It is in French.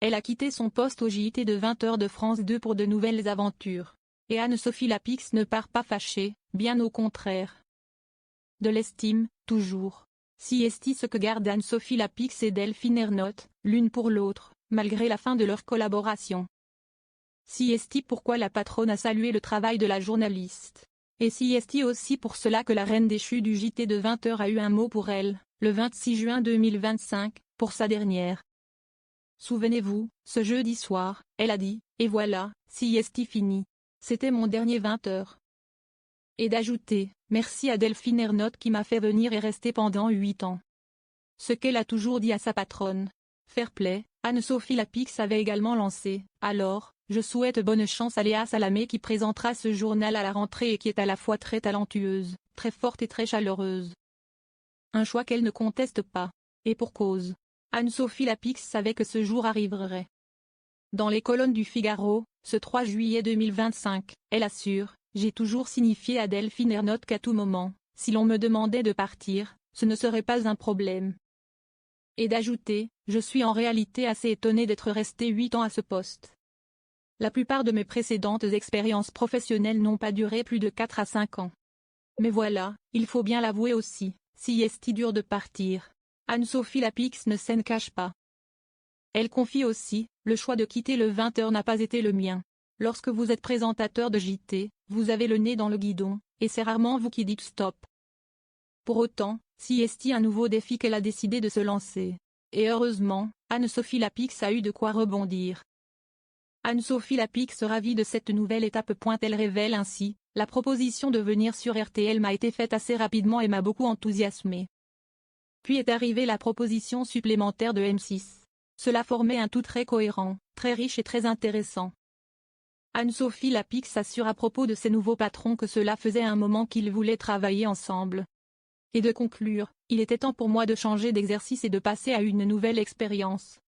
elle a quitté son poste au JT de 20h de France 2 pour de nouvelles aventures. Et Anne-Sophie Lapix ne part pas fâchée, bien au contraire. De l'estime, toujours. Si est ce que gardent Anne-Sophie Lapix et Delphine Ernotte, l'une pour l'autre, malgré la fin de leur collaboration. Si est pourquoi la patronne a salué le travail de la journaliste. Et si est aussi pour cela que la reine déchue du JT de 20h a eu un mot pour elle, le 26 juin 2025, pour sa dernière. Souvenez-vous, ce jeudi soir, elle a dit, et voilà, si est fini. C'était mon dernier 20h. Et d'ajouter, merci à Delphine Ernotte qui m'a fait venir et rester pendant 8 ans. Ce qu'elle a toujours dit à sa patronne. Fair play, Anne-Sophie Lapix avait également lancé, alors, je souhaite bonne chance à Léa Salamé qui présentera ce journal à la rentrée et qui est à la fois très talentueuse, très forte et très chaleureuse. Un choix qu'elle ne conteste pas. Et pour cause. Anne-Sophie Lapix savait que ce jour arriverait. Dans les colonnes du Figaro, ce 3 juillet 2025, elle assure, j'ai toujours signifié à Delphine Ernotte qu'à tout moment, si l'on me demandait de partir, ce ne serait pas un problème. Et d'ajouter, je suis en réalité assez étonnée d'être restée 8 ans à ce poste. La plupart de mes précédentes expériences professionnelles n'ont pas duré plus de 4 à 5 ans. Mais voilà, il faut bien l'avouer aussi, si est dur de partir. Anne-Sophie Lapix ne s'en cache pas. Elle confie aussi, le choix de quitter le 20h n'a pas été le mien. Lorsque vous êtes présentateur de JT, vous avez le nez dans le guidon, et c'est rarement vous qui dites stop. Pour autant, si est un nouveau défi qu'elle a décidé de se lancer. Et heureusement, Anne-Sophie Lapix a eu de quoi rebondir. Anne-Sophie Lapix ravie de cette nouvelle étape. Elle révèle ainsi, la proposition de venir sur RTL m'a été faite assez rapidement et m'a beaucoup enthousiasmée. Puis est arrivée la proposition supplémentaire de M6. Cela formait un tout très cohérent, très riche et très intéressant. Anne-Sophie Lapix assure à propos de ses nouveaux patrons que cela faisait un moment qu'ils voulaient travailler ensemble. Et de conclure, il était temps pour moi de changer d'exercice et de passer à une nouvelle expérience.